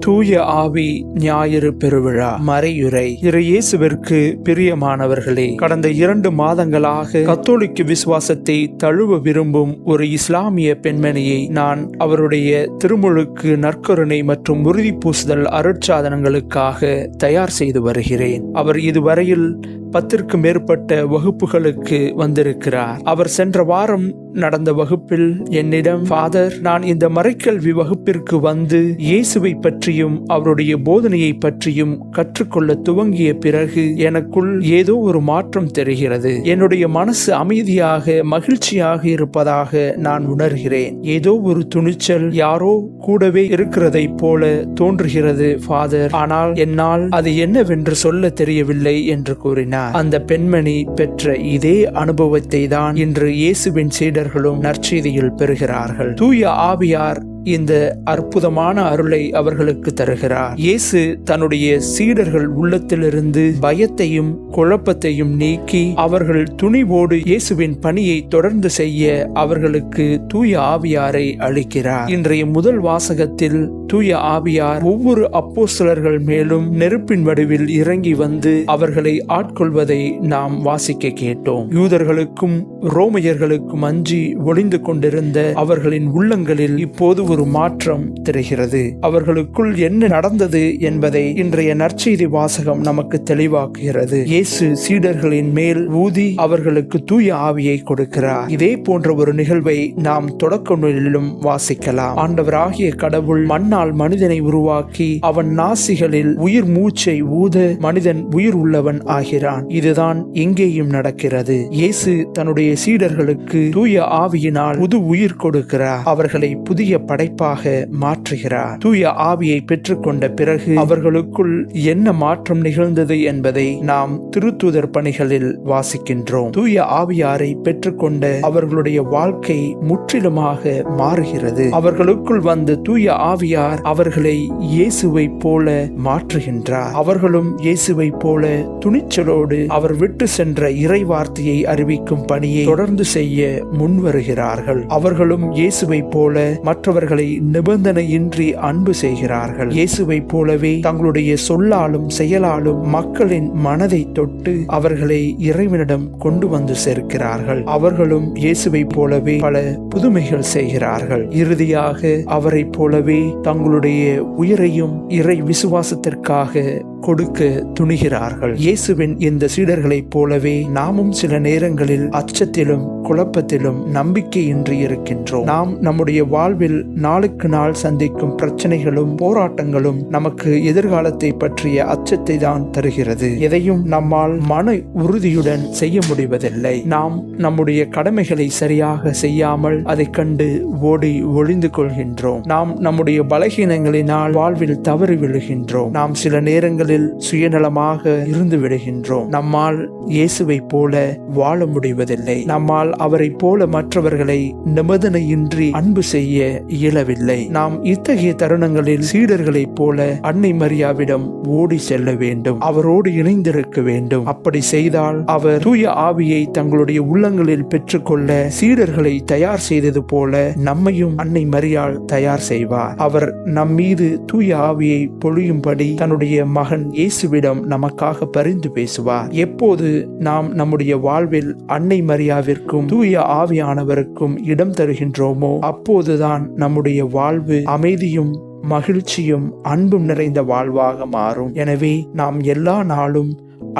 தூய ஆவி ஞாயிறு பெருவிழா மறையுரை. இயேசுவிற்கு பிரியமானவர்களே, கடந்த 2 மாதங்களாக கத்தோலிக்க விசுவாசத்தை தழுவ விரும்பும் ஒரு இஸ்லாமிய பெண்மணியை நான் அவருடைய திருமுழுக்கு, நற்கருணை மற்றும் உறுதி பூசுதல் அருட்சாதனங்களுக்காக தயார் செய்து வருகிறேன். அவர் இதுவரையில் 10ற்கு மேற்பட்ட வகுப்புகளுக்கு வந்திருக்கிறார். அவர் சென்ற வாரம் நடந்த வகுப்பில் என்னிடம், ஃபாதர், நான் இந்த மறைக்கல்வி வகுப்பிற்கு வந்து இயேசுவை பற்றியும் அவருடைய போதனையை பற்றியும் கற்றுக்கொள்ள துவங்கிய பிறகு எனக்குள் ஏதோ ஒரு மாற்றம் தெரிகிறது. என்னுடைய மனசு அமைதியாக மகிழ்ச்சியாக இருப்பதாக நான் உணர்கிறேன். ஏதோ ஒரு துணிச்சல் யாரோ கூடவே இருக்கிறதை போல தோன்றுகிறது ஃபாதர், ஆனால் என்னால் அது என்னவென்று சொல்ல தெரியவில்லை என்று கூறினார். அந்த பெண்மணி பெற்ற இதே அனுபவத்தை தான் இன்று இயேசுவின் சீடர்களும் நற்செய்தியில் பெறுகிறார்கள். தூய ஆவியார் இந்த அற்புதமான அருளை அவர்களுக்கு தருகிறார். இயேசு தன்னுடைய சீடர்கள் உள்ளத்திலிருந்து பயத்தையும் குழப்பத்தையும் நீக்கி அவர்கள் துணிவோடு இயேசுவின் பணியை தொடர்ந்து செய்ய அவர்களுக்கு தூய ஆவியாரை அளிக்கிறார். இன்றைய முதல் வாசகத்தில் தூய ஆவியார் ஒவ்வொரு அப்போஸ்தலர்கள் மேலும் நெருப்பின் வடிவில் இறங்கி வந்து அவர்களை ஆட்கொள்வதை நாம் வாசிக்க கேட்டோம். யூதர்களுக்கும் ரோமையர்களுக்கும் அஞ்சி ஒளிந்து கொண்டிருந்த அவர்களின் உள்ளங்களில் இப்போது ஒரு மாற்றம் தெரிகிறது. அவர்களுக்குள் என்ன நடந்தது என்பதை இன்றைய நற்செய்தி வாசகம் நமக்கு தெளிவாக்குகிறது. இயேசு சீடர்களின் மேல் ஊதி அவர்களுக்கு தூய ஆவியை கொடுக்கிறார். இதே போன்ற ஒரு நிகழ்வை நாம் தொடக்க நூலிலும் வாசிக்கலாம். ஆண்டவராகிய கடவுள் மண்ணால் மனிதனை உருவாக்கி அவன் நாசிகளில் உயிர் மூச்சை ஊத மனிதன் உயிர் உள்ளவன் ஆகிறான். இதுதான் இங்கேயும் நடக்கிறது. இயேசு தன்னுடைய சீடர்களுக்கு தூய ஆவியினால் புது உயிர் கொடுக்கிறார். அவர்களை புதிய படைப்பாக மாற்றுகிறார். தூய ஆவியை பெற்றுக்கொண்ட பிறகு அவர்களுக்குள் என்ன மாற்றம் நிகழ்ந்தது என்பதை நாம் திருத்தூதர் பணிகளில் வாசிக்கின்றோம். தூய ஆவியாரை பெற்றுக்கொண்ட அவர்களுடைய வாழ்க்கை முற்றிலுமாக மாறுகிறது. அவர்களுக்குள் வந்த தூய ஆவியார் அவர்களை இயேசுவை போல மாற்றுகின்றார். அவர்களும் இயேசுவை போல துணிச்சலோடு அவர் விட்டு சென்ற இறை வார்த்தையை அறிவிக்கும் பணியை தொடர்ந்து செய்ய முன்வருகிறார்கள். அவர்களும் இயேசுவை போல மற்றவர்களை நிபந்தனையின்றி அன்பு செய்கிறார்கள். இயேசுவை போலவே தங்களுடைய சொல்லாலும் செயலாலும் மக்களின் மனதை தொட்டு அவர்களை இறைவனிடம் கொண்டு வந்து சேர்க்கிறார்கள். அவர்களும் இயேசுவை போலவே பல புதுமைகள் செய்கிறார்கள். இறுதியாக அவரை போலவே தங்களுடைய உயிரையும் இறை விசுவாசத்திற்காக கொடுக்க துணிகிறார்கள். இயேசுவின் இந்த சீடர்களைப் போலவே நாமும் சில நேரங்களில் அச்சத்திலும் குழப்பத்திலும் நம்பிக்கையின்றி இருக்கின்றோம். நாம் நம்முடைய வாழ்வில் நாளுக்கு நாள் சந்திக்கும் பிரச்சனைகளும் போராட்டங்களும் நமக்கு எதிர்காலத்தை பற்றிய அச்சத்தை தான் தருகிறது. எதையும் நம்மால் மன உறுதியுடன் செய்ய முடிவதில்லை. நாம் நம்முடைய கடமைகளை சரியாக செய்யாமல் அதை கண்டு ஓடி ஒளிந்து கொள்கின்றோம். நாம் நம்முடைய பலகீனங்களினால் வாழ்வில் தவறி விழுகின்றோம். நாம் சில நேரங்களில் சுயநலமாக இருந்து விடுகின்றோம். நம்மால் இயேசுவை போல வாழ முடிவதில்லை. நம்மால் அவரை போல மற்றவர்களை நிபந்தனையின்றி அன்பு செய்ய இயலவில்லை. நாம் இத்தகைய தருணங்களில் சீடர்களைப் போல அன்னை மரியாவிடம் ஓடி செல்ல வேண்டும். அவரோடு இணைந்திருக்க வேண்டும். அப்படி செய்தால் அவர் தூய ஆவியை தங்களுடைய உள்ளங்களில் பெற்றுக்கொள்ள சீடர்களை தயார் செய்தது போல நம்மையும் அன்னை மரியாள் தயார் செய்வார். அவர் நம் மீது தூய ஆவியை பொழியும்படி தன்னுடைய மகன் இயேசுவிடம் நமக்காக பரிந்து பேசுவார். எப்போது நாம் நம்முடைய வாழ்வில் அன்னை மரியாவிற்கும் தூய ஆவியானவருக்கும் இடம் தருகின்றோமோ அப்போதுதான் நம்முடைய வாழ்வு அமைதியும் மகிழ்ச்சியும் அன்பும் நிறைந்த வாழ்வாக மாறும். எனவே நாம் எல்லா நாளும்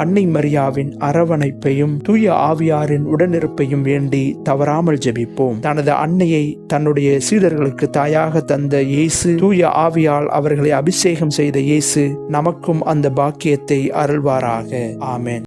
அன்னை மரியாவின் அரவணைப்பையும் தூய ஆவியாரின் உடனிருப்பையும் வேண்டி தவறாமல் ஜெபிப்போம். தனது அன்னையை தன்னுடைய சீடர்களுக்கு தாயாக தந்த இயேசு, தூய ஆவியால் அவர்களை அபிஷேகம் செய்த இயேசு நமக்கும் அந்த பாக்கியத்தை அருள்வாராக. ஆமென்.